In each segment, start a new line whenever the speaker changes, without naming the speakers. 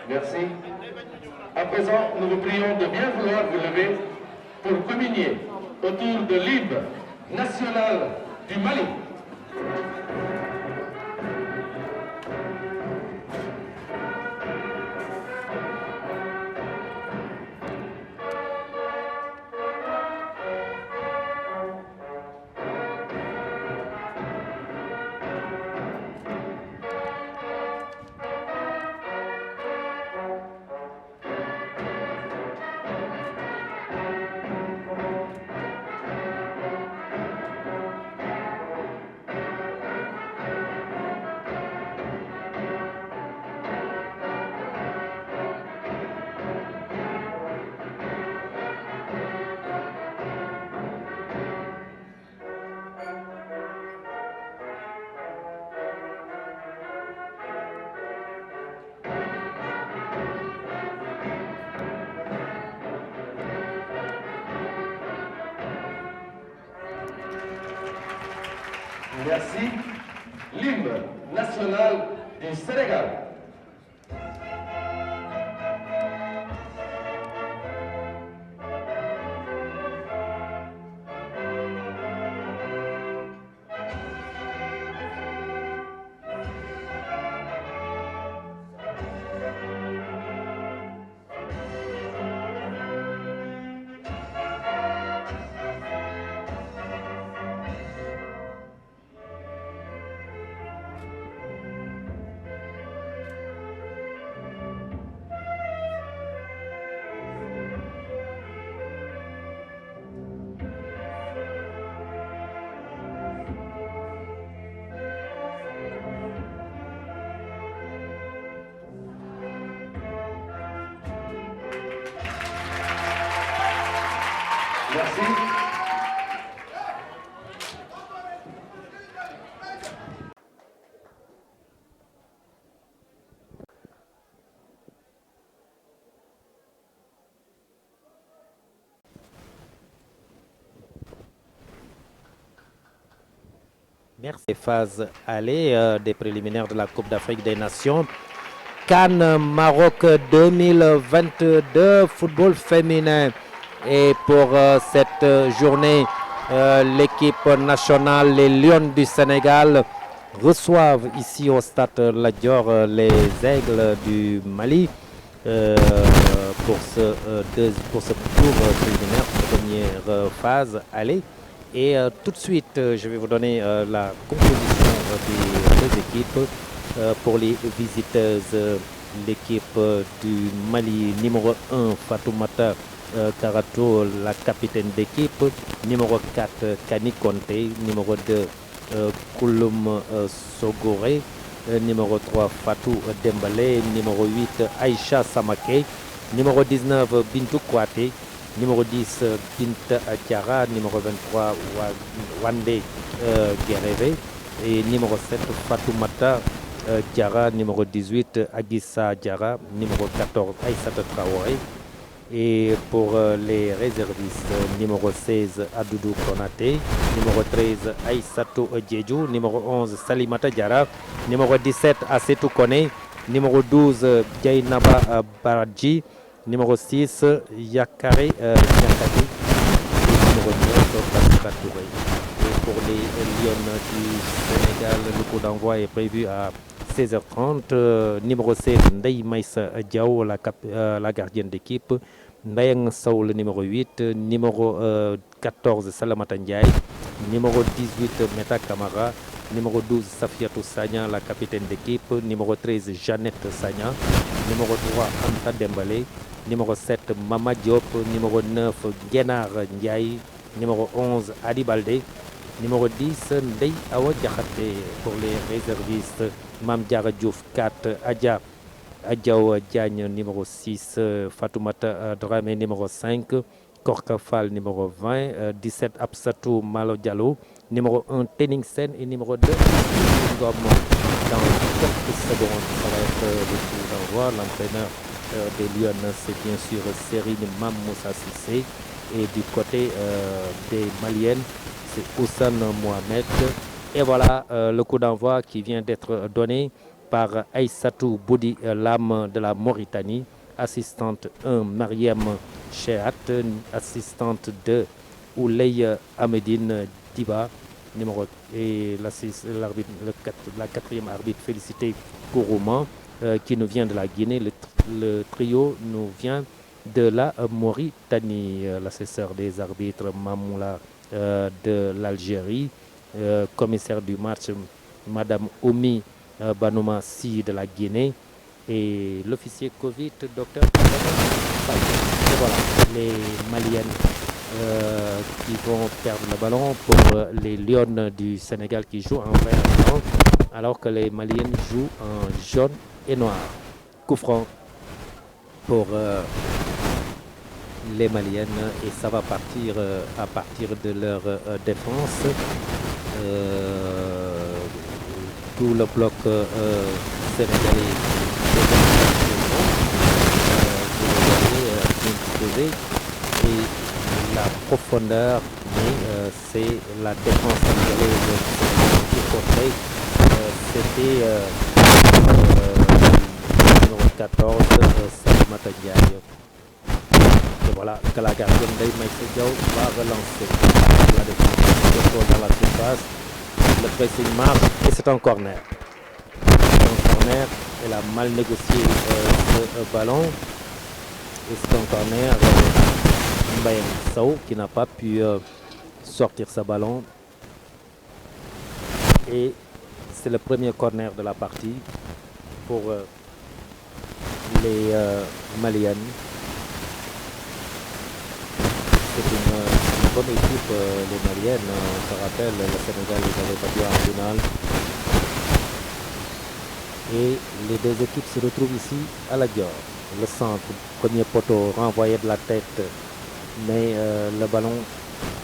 Merci. À présent, nous vous prions de bien vouloir vous lever pour communier autour de l'hymne national du Mali. Merci. L'hymne national du Sénégal. Merci.
Merci. Phase aller des préliminaires de la Coupe d'Afrique des Nations. Cannes Maroc 2022, football féminin. Et pour cette journée, l'équipe nationale, les Lions du Sénégal, reçoivent ici au stade Lat Dior les Aigles du Mali pour ce tour préliminaire, première phase. Allez. Et tout de suite, je vais vous donner la composition des deux équipes. Pour les visiteuses, l'équipe du Mali, numéro 1, Fatoumata Karato, la capitaine d'équipe. Numéro 4, Kani Conte. Numéro 2, Kouloum Sogore. Numéro 3, Fatou Dembale. Numéro 8, Aïcha Samake. Numéro 19, Bintou Kouate. Numéro 10, Binta Diara. Numéro 23, Wande Guerreve. Et numéro 7, Fatoumata Diara. Numéro 18, Aguissa Diara. Numéro 14, Aïssata Traoré. Et pour les réservistes, numéro 16, Adoudou Konaté. Numéro 13, Aïssatou Djedjou. Numéro 11, Salimata Diara. Numéro 17, Assetou Kone. Numéro 12, Djainaba Baradji. Numéro 6, Yakare Yakadi. Numéro 9, Basika Touré. Et pour les Lions du Sénégal, le coup d'envoi est prévu à 16h30. Numéro 7, Ndeye Maïssa Diao, la gardienne d'équipe. Ndayang Sow, le numéro 8. Numéro 14, Salamata Ndiaye. Numéro 18, Meta Kamara. Numéro 12, Safiatou Sagna, la capitaine d'équipe. Numéro 13, Jeannette Sagna. Numéro 3, Anta Dembale. Numéro 7, Mama Diop. Numéro 9, Guénar Ndiaye. Numéro 11, Adi Balde. Numéro 10, Ndeye Awa Diakhaté. Pour les réservistes, Mam Diara Diouf 4, Adjaou Diagne numéro 6, Fatoumata Dramé numéro 5, Korka Fall numéro 20, 17 Absatou Malo Diallo, numéro 1 Tening Sen et numéro 2 Ngom. Dans quelques secondes, ça va être le tour d'envoi. L'entraîneur des Lions, c'est bien sûr Serine Mam Moussa Sissé. Et du côté des Maliennes, c'est Oussane Mohamed. Et voilà le coup d'envoi qui vient d'être donné par Aïssatou Boudi, l'âme de la Mauritanie. Assistante 1, Mariam Chehat. Assistante 2, Ouley Ahmedine Diba. Et la quatrième arbitre, Félicité Kourouman, qui nous vient de la Guinée. Le trio nous vient de la Mauritanie. L'assesseur des arbitres, Mamoula de l'Algérie. Commissaire du match, Madame Oumi Banouma Si de la Guinée. Et l'officier Covid, docteur. Et voilà, les Maliennes qui vont perdre le ballon pour les Lions du Sénégal qui jouent en vert et blanc, alors que les Maliennes jouent en jaune et noir. Coup franc pour les Maliennes et ça va partir à partir de leur défense. Tout le bloc sénégalais et la profondeur, mais c'est la défense sénégalaise qui portait. C'était numéro 14, Salimata Ndiaye. Et voilà que la gardienne Ndeye Maïssa Diaw va relancer la défense dans la surface. Le pressing marche et c'est un corner. Elle a mal négocié ce ballon et c'est un corner. Mbaye Sow qui n'a pas pu sortir ce ballon et c'est le premier corner de la partie pour les Maliennes. C'est une bonne équipe, les Maliennes. On se rappelle, le Sénégal les avait battus en finale. Et les deux équipes se retrouvent ici à la Dior. Le centre, premier poteau renvoyé de la tête, mais le ballon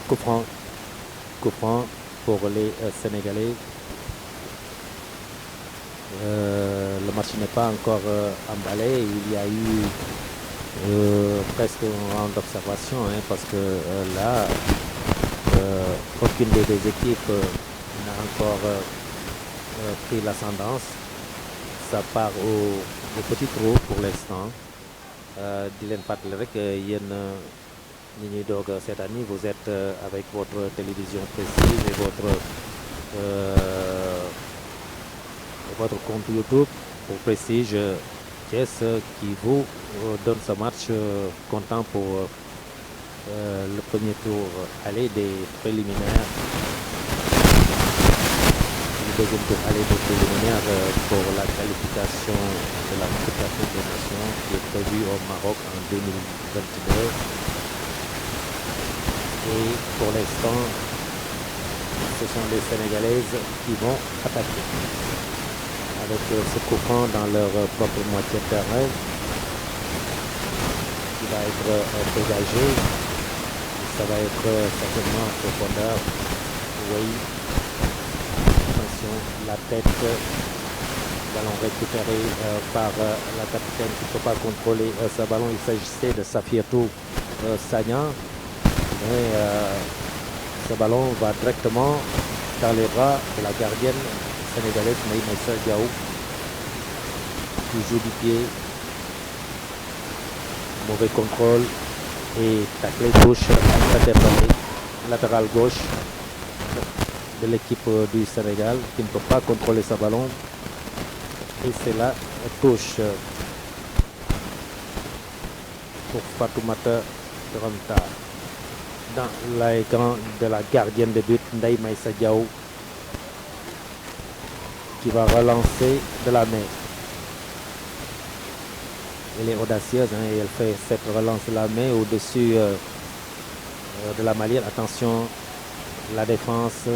coup franc pour les Sénégalais. Le match n'est pas encore emballé. Il y a eu presque un round d'observation parce que là, aucune des deux équipes n'a encore pris l'ascendance. Ça part au petit trou pour l'instant. di leen fàttali rek yéen ñi ñuy doog cette année vous êtes avec votre télévision Prestige et votre compte YouTube pour Prestige Thiès qui vous donne ce match comptant pour le premier tour aller des préliminaires. Deuxième tour aller des préliminaires pour la qualification de la Coupe d'Afrique des Nations qui est prévue au Maroc en 2022. Et pour l'instant, ce sont les Sénégalaises qui vont attaquer avec ce coup franc dans leur propre moitié de terrain qui va être dégagé. Ça va être certainement en profondeur. Oui. La tête, ballon récupéré par la capitaine qui ne peut pas contrôler ce ballon. Il s'agissait de Safiatou Sagnan, mais ce ballon va directement dans les bras de la gardienne sénégalaise Ndeye Maïssa Diaw qui joue du pied. Mauvais contrôle et taclé gauche interpellé, latéral gauche de l'équipe du Sénégal qui ne peut pas contrôler ce ballon et c'est la touche pour Fatoumata Ranta dans les gants de la gardienne de but Ndeye Maïssa Diaw qui va relancer de la main. Elle est audacieuse et elle fait cette relance de la main au-dessus de la malienne. Attention, la défense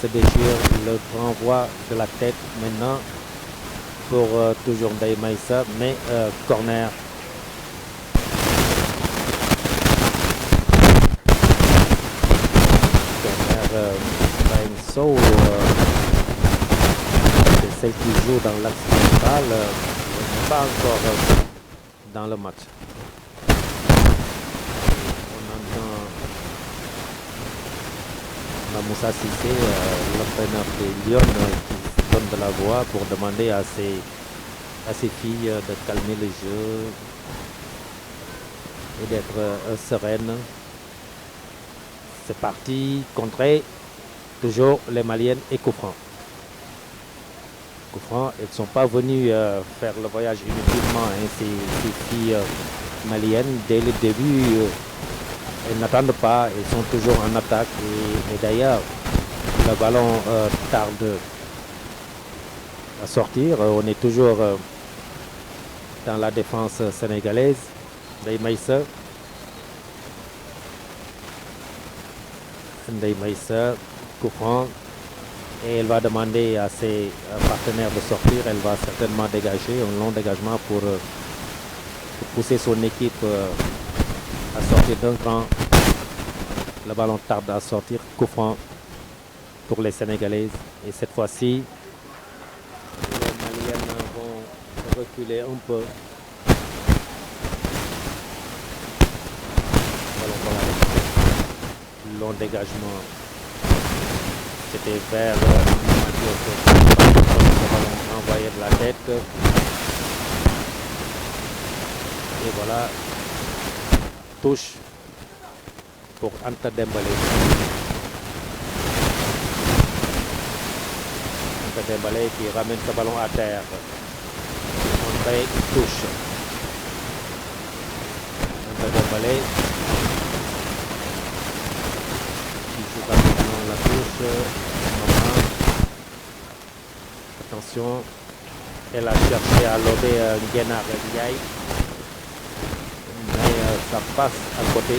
se déchire, le renvoi de la tête maintenant pour toujours Ndeye Maïssa, mais corner. Corner Mbaye Sow, c'est celle qui joue dans l'axe central, n'est pas encore dans le match. Moussa Cissé, l'entraîneur des Lions, qui donne de la voix pour demander à ses à ses filles de calmer le jeu et d'être sereine. C'est parti, contré, toujours les Maliennes et coup franc. Coup franc, elles ne sont pas venues faire le voyage inutilement, hein, ces filles maliennes. Dès le début, elles n'attendent pas, elles sont toujours en attaque. Et d'ailleurs, le ballon tarde à sortir. On est toujours dans la défense sénégalaise. Ndeye Maïssa. Ndeye Maïssa, coup franc. Et elle va demander à ses partenaires de sortir. Elle va certainement dégager un long dégagement pour pousser son équipe à sortir d'un cran. Le ballon tarde à sortir. Coup franc pour les Sénégalaises. Et cette fois-ci, les Maliennes vont reculer un peu. Long dégagement. C'était vers le ballon envoyé de la tête. Et voilà. Touche pour Anta Dembélé. Anta Dembélé qui ramène ce ballon à terre. André touche. Anta Dembélé qui joue rapidement la touche. Attention, elle a cherché à lober Nguena Ndiaye. Mais ça passe à côté.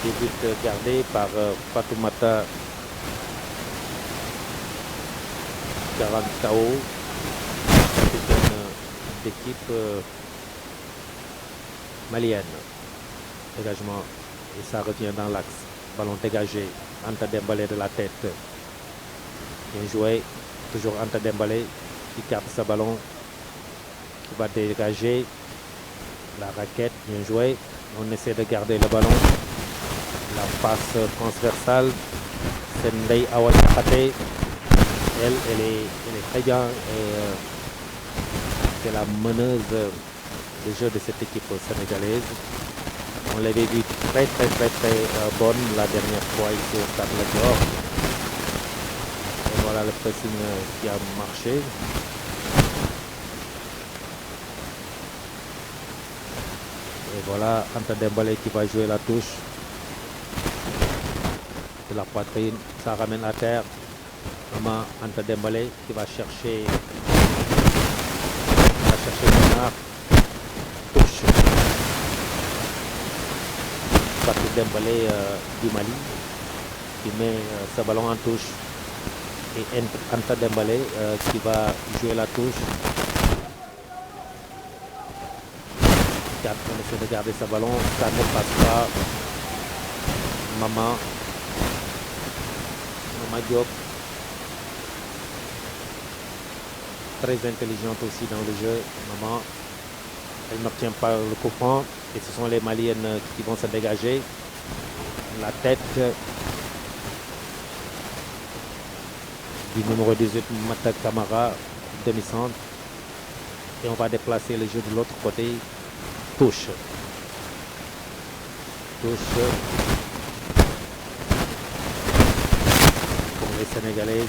Des buts gardés par Fatoumata Garantao, capitaine d'équipe malienne. Dégagement et ça revient dans l'axe. Ballon dégagé. Anta Dembélé de la tête. Bien joué. Toujours Anta Dembélé qui capte ce ballon. Qui va dégager la raquette. Bien joué. On essaie de garder le ballon. La passe transversale. C'est Ndeye Awa Diakhaté. Elle est très bien. C'est la meneuse de jeu de cette équipe sénégalaise. On l'avait vu très bonne la dernière fois ici au Stade Lat Dior. Et voilà le pressing qui a marché. Et voilà Anta Dembélé qui va jouer la touche. De la poitrine, ça ramène à terre. Maman Anta Dembélé qui va chercher Bernard. Touche. Fatou Dembélé du Mali qui met ce ballon en touche. Et Anta Dembélé qui va jouer la touche. On essaie de garder ce ballon, ça ne passe pas. Maman Diop, très intelligente aussi dans le jeu. Maman, elle n'obtient pas le coup franc et ce sont les Maliennes qui vont se dégager. La tête du numéro 18 Mata Camara, demi-centre. Et on va déplacer le jeu de l'autre côté. Touche. Sénégalais,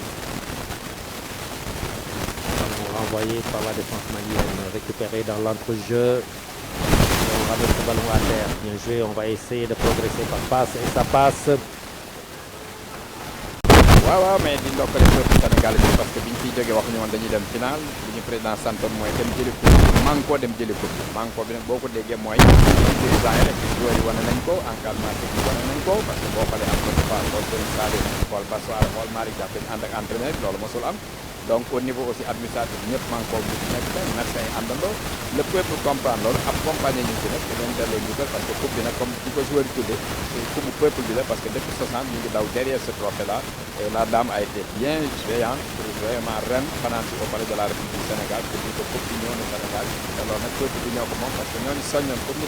renvoyé par la défense malienne, récupéré dans l'entrejeu. On ramène ce ballon à terre. Bien joué, on va essayer de progresser par passe et ça passe.
waaw mais di ndokkale peuple Sénégal bi parce que biñ fiy jógee waxuñu woon dañuy dem final li ñu président santoon mooy dem jëli coupe manko dem jëli coupe manko bi nag boo ko déggee mooy dirigeant yi rek joueurs yi wane nañ ko encadrement technique wane nañ ko parce que boo xoolee am na pas xool Serigne Saliou xool Bassoir xool Malick Dia dañ ànd ak entraîneur loolu mosul am donc au niveau aussi administratif ñëpp manko bi ci nekk médecins yi àndandoo le peuple comprendre loolu accompagner ñu ci nag te leen delloo njukkal parce que coupe bi nag comme di ko joueur yi tuddee coupe bu peuple bi la parce que depuis 60 ñu ngi daw derrière ce trophée là et la dame a été bien veillante pour vraiment ren fanaan si au palais de la République du Sénégal pour dire que coupe bi ñëw na Sénégal te loolu nag peuple bi ñoo ko moom parce que ñooñu soññoon pour ñu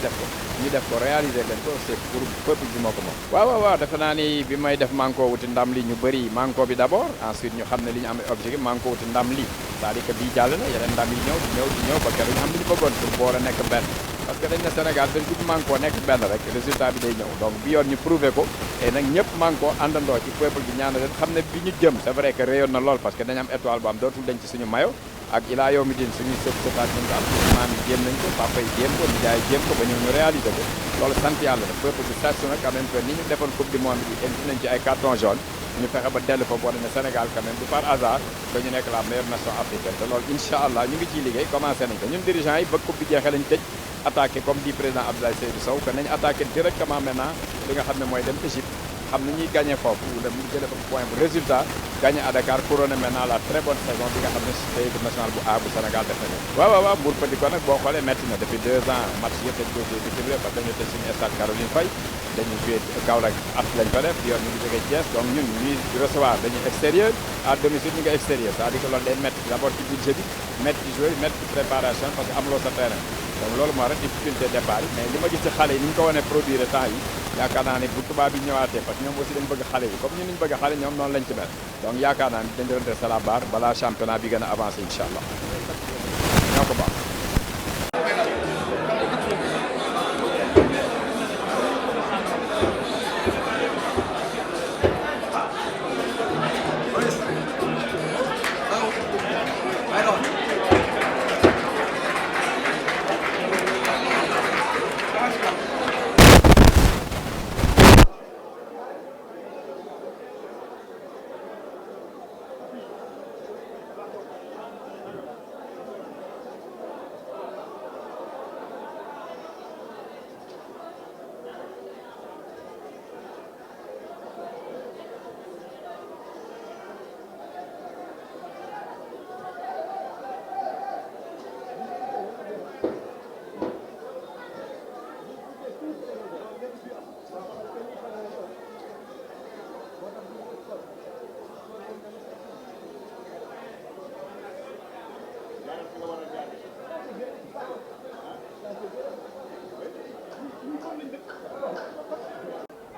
def ko réaliser leen ko c'est pour peuple bi moo ko moom waaw defe naa ni bi may def manko wuti ndam li ñu bëri manko bi d'abord ensuite ñu xam ne li ñu am objectif manko wuti ndam li c'est-à-dire que bii jàll na yeneen ndam yi ñëw ba keroog ñu am li ñu bëggoon pour boole nekk benn parce que dañ ne Sénégal dañ ko mànkoo nekk benn rek résultat bi day ñëw donc bi yoon ñu prouvé ko et nag ñëpp mànkoo àndandoo ci peuple bi ñaanal leen xam ne bi ñu jëm c'est vrai que réyoon na lool parce que dañ am étoile bu am dootul dañ ci suñu mayo ak ilaa yow mi din suñuy sëtaat ñu ko am suñu maam yi jéem nañ ko papa yi jéem ko nijaay jéem ko ba ñëw ñu réalisé ko loolu sant yàlla la peuple bi sàcc na quand même que ni ñu defoon coupe du monde bi indi nañ ci ay carton jaune ñu fexe ba dellu fa wane ne Sénégal quand même du par hasard que ñu nekk la meilleure nation africaine te loolu incha allah ñu ngi ciy liggéey commencé nañ ko ñun dirigeants yi ba coupe bi jeexee lañ tëj attaqué comme dit président Abdoulaye Seydou Sow que nañ attaqué directement maintenant li nga xam ne mooy dem Égypte xam ni ñuy gagné foofu wala mu jëlee fa point bu résultat gagné à Dakar couronné maintenant la très bonne saison bi nga xam ne équipe nationale bu A bu Sénégal def nañu waaw Mbour Petite Côte nag boo xoolee métti na depuis 2 ans match yëpp dañ ko joué bitim réew parce que dañu tëj suñu stade Caroline Faye dañu joué Kaolack at lañ fa def yoon ñu ngi jógee Thiès donc ñun ñuy recevoir dañuy extérieur à domicile ñu ngi extérieur c'est-à-dire que loolu day métti d'abord ci budget bi métti ci joueur métti ci préparation parce que amuloo sa terrain donc loolu moo rek difficulté départ yi mais li ma gis ci xale yi ni ñu ko wanee produire temps yi yaakaar naa ne bu tubaab bi ñëwaatee parce que ñoom aussi dañ bëgg xale yi comme ñun niñ bëgg xale ñoom noonu lañ ci mel donc yaakaar naa ne dañ redresser la barre balaa championnat bi gën a avancé incha allah ñoo ko baax.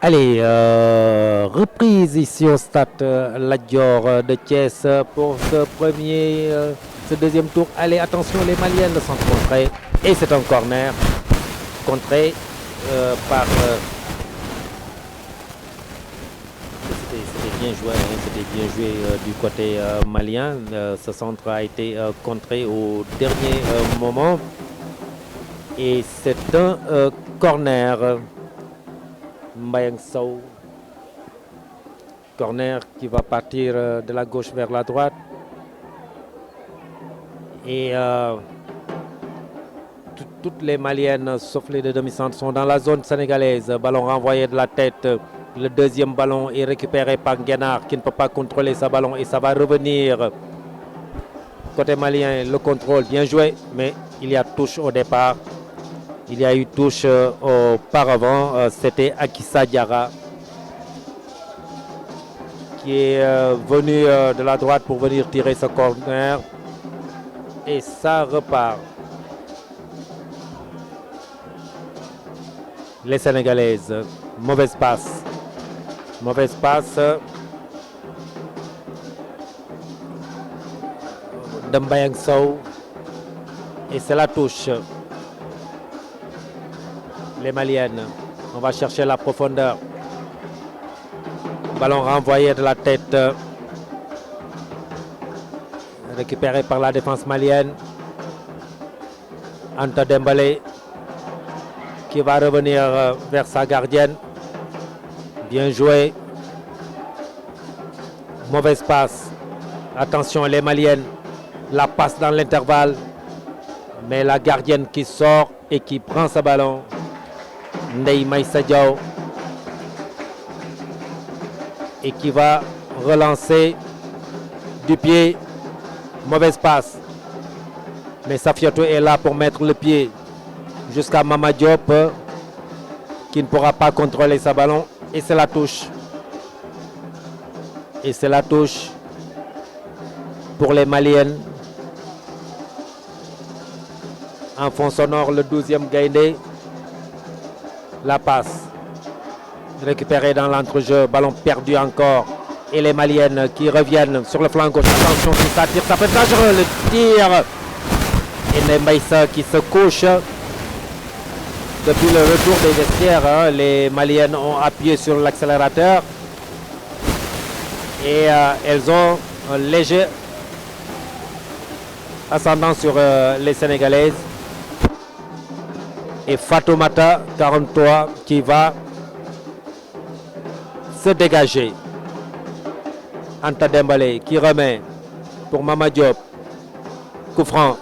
Allez, reprise ici au stade Lat Dior de Thiès pour ce deuxième tour. Allez, attention, les Maliens le sont contrés. Et c'est un corner contré par... C'était bien joué du côté malien. Ce centre a été contré au dernier moment. Et c'est un corner. Mbayang Sow, corner qui va partir de la gauche vers la droite et toutes les Maliennes sauf les deux demi-centres sont dans la zone sénégalaise. Ballon renvoyé de la tête, le deuxième ballon est récupéré par Guénard qui ne peut pas contrôler ce ballon et ça va revenir côté malien. Le contrôle bien joué mais il y a touche au départ. Il y a eu touche auparavant, c'était Akissa Diarra qui est venu de la droite pour venir tirer ce corner et ça repart. Les Sénégalaises, mauvaise passe de Mbayang Sow et c'est la touche. Les Maliennes, on va chercher la profondeur. Ballon renvoyé de la tête. Récupéré par la défense malienne. Anta Dembélé qui va revenir vers sa gardienne. Bien joué. Mauvaise passe. Attention les Maliennes. La passe dans l'intervalle. Mais la gardienne qui sort et qui prend ce ballon. Ndeye Maïssa Diaw et qui va relancer du pied. Mauvaise passe. Mais Safiatou est là pour mettre le pied jusqu'à Mama Diop qui ne pourra pas contrôler ce ballon. Et c'est la touche. Et c'est la touche pour les Maliennes. En fond sonore, le 12e Gaïndé. La passe récupérée dans l'entrejeu, ballon perdu encore et les Maliennes qui reviennent sur le flanc gauche. Attention, si ça tire, ça peut être dangereux. Le tir. Et Mbaïssa qui se couche. Depuis le retour des vestiaires, les Maliennes ont appuyé sur l'accélérateur. Et elles ont un léger ascendant sur les Sénégalaises. Et Fatoumata, 43, qui va se dégager. Anta Dembélé qui remet pour Mama Diop. Coup franc.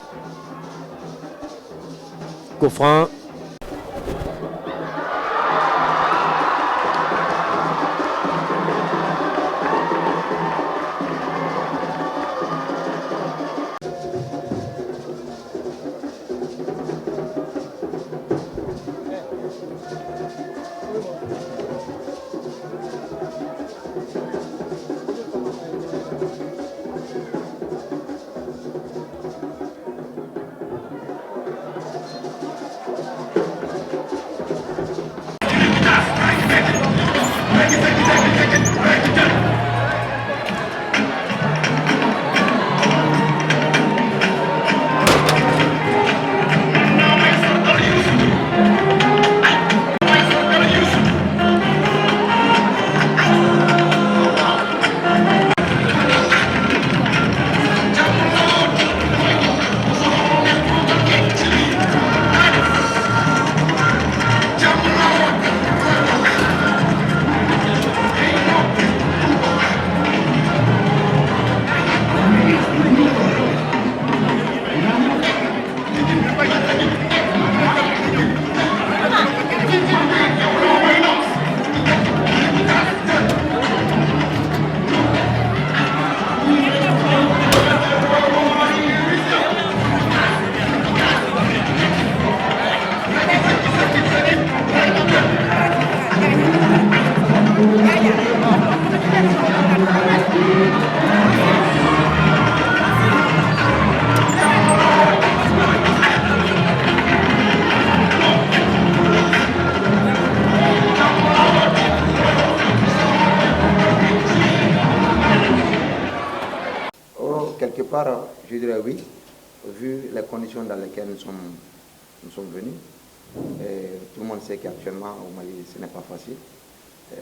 Coup franc.
Quelque part, je dirais oui, vu les conditions dans lesquelles nous sommes venus. Et tout le monde sait qu'actuellement au Mali, ce n'est pas facile.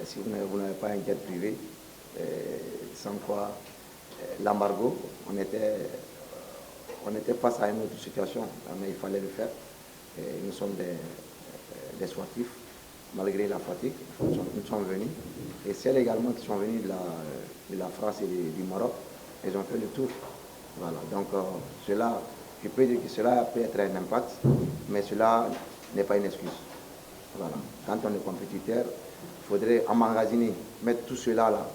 Si vous n'avez pas un jet privé, sans quoi l'embargo, on était face à une autre situation, mais il fallait le faire. Et nous sommes des sportifs, malgré la fatigue, nous sommes venus. Et celles également qui sont venus de la France et du Maroc, ils ont fait le tour. Voilà, donc cela, je peux dire que cela peut être un impact, mais cela n'est pas une excuse. Voilà. Quand on est compétiteur, il faudrait emmagasiner, mettre tout cela là,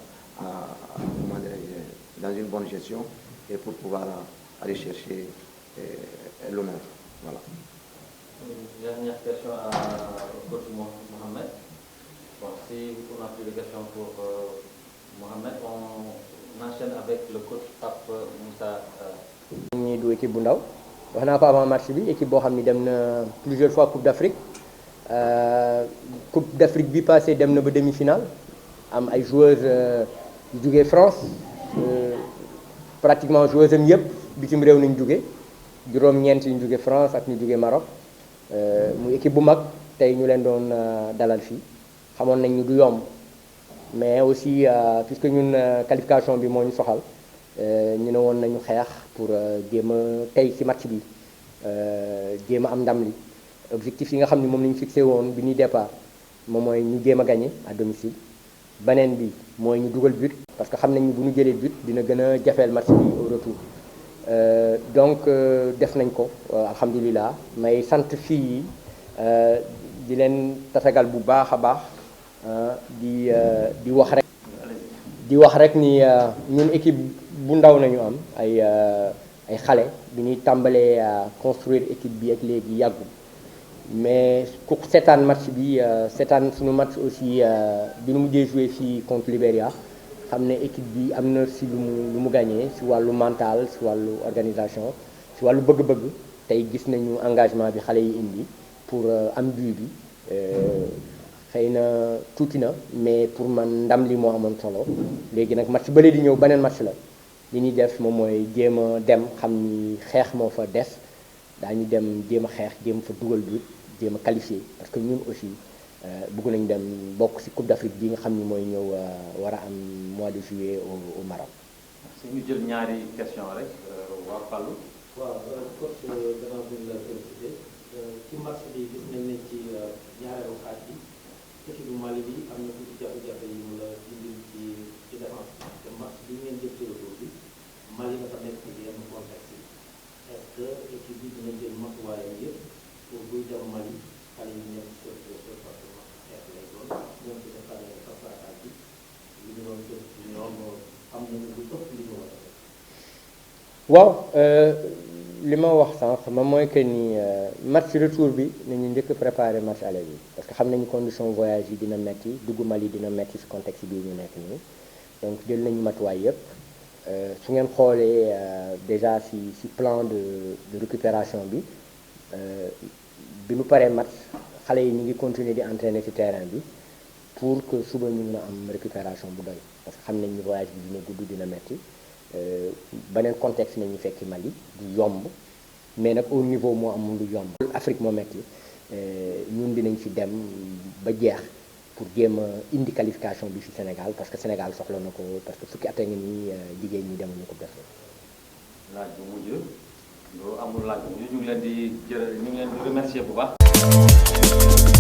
dans une bonne gestion et pour pouvoir aller chercher l'honneur. Voilà.
Une dernière question à coach Mohamed. Bon, si on n'a plus de questions pour Mohamed, on enchaîne avec le coach Pape Moussa.
ñi du équipe bu ndaw wax naa ko avant match bi équipe boo xam ni dem na plusieurs fois Coupe d'Afrique Coupe d'Afrique bi passé dem na ba demi-finale am ay joueuses yu jugee France pratiquement joueuses am yëpp bitim réew nañu jugee juróom-ñeent yu ñu jugee France ak ñu jugee Maroc muy équipe bu mag tey ñu leen doon dalal fii xamoon nañ ñu du yomb mais aussi puisque ñun qualification bi moo ñu soxal ñu ne woon nañu xeex pour jéem a tey ci match bi jéem a am ndam li objectif yi nga xam ne moom la ñu fixé woon bi ñuy départ moom mooy ñu jéem a gagné à domicile beneen bi mooy ñu dugal but parce que xam nañ ni bu ñu jëlee but dina gën a jafeel match bi au retour donc def nañ ko alhamdulilah may sant fii yi di leen tatagal bu baax a baax di wax rek ni ñun équipe bu ndaw nañu am ay xale bi ñuy tàmbalee construire équipe bi ak léegi yàggu mais ku seetaan match bi seetaan suñu match aussi bi nu mujjee joué fii contre Libéria xam ne équipe bi am na si lu mu gagné si wàllu mental si wàllu organisation si wàllu bëgg-bëgg tey gis nañu engagement bi xale yi indi pour am but bi xëy na tuuti na mais pour man ndam li moo amoon solo léegi nag match bële di ñëw beneen match la li ñuy def moom mooy jéem a dem xam ni xeex moo fa des daañu dem jéem a xeex jéem fa dugal but jéem a qualifié parce que ñun aussi bëgg nañu dem bokk ci Coupe d'Afrique bi nga xam ni mooy ñëw war a am mois de juillet au Maroc.
si ñu jël ñaari question rek waa Fallou.
waaw coach gannaaw bi ñu la félicité ci match bi gis nañ ne ci ñaareelu xaaj bi équipe bu Mali bi am na tuuti jafe-jafe yi mu la indil ci défense te match bi ngeen jël ci retour bi Mali dafa nekk ci yenn contexte yi est-ce que équipe bi dina jël matuwaayam yëpp pour buy dem Mali xale yi nekk sur parce que xeex lay doon ñoom ci def face à bi li ñu doon jël ci ñoom am nañu lu ëpp li ñu war a def.
waaw li ma wax sànq moom mooy que ni match retour bi nañu njëkk préparer match aller bi parce que xam nañu condition voyage yi dina metti dugg Mali dina metti ci contexte bii ñu nekk nii donc jël nañu matuwaay yëpp su ngeen xoolee déjà ci plan de récupération bi bi mu paree match xale yi ñu ngi continuer di entraîner ci terrain bi pour que suba ñu mën a am récupération bu doy parce que xam nañ ni voyage bi dina gudd dina metti beneen contexte nañu fekki Mali du yomb mais nag au niveau moo amul lu yomb Afrique moo metti ñun dinañ ci dem ba jeex pour jéem a indi qualification bi ci Sénégal parce que Sénégal soxla na ko parce que fukki at a ngi nii jigéen ñi demuñu ko def
laaj bu mujj loo amul laaj bu mujj ñu ngi leen di remercier bu baax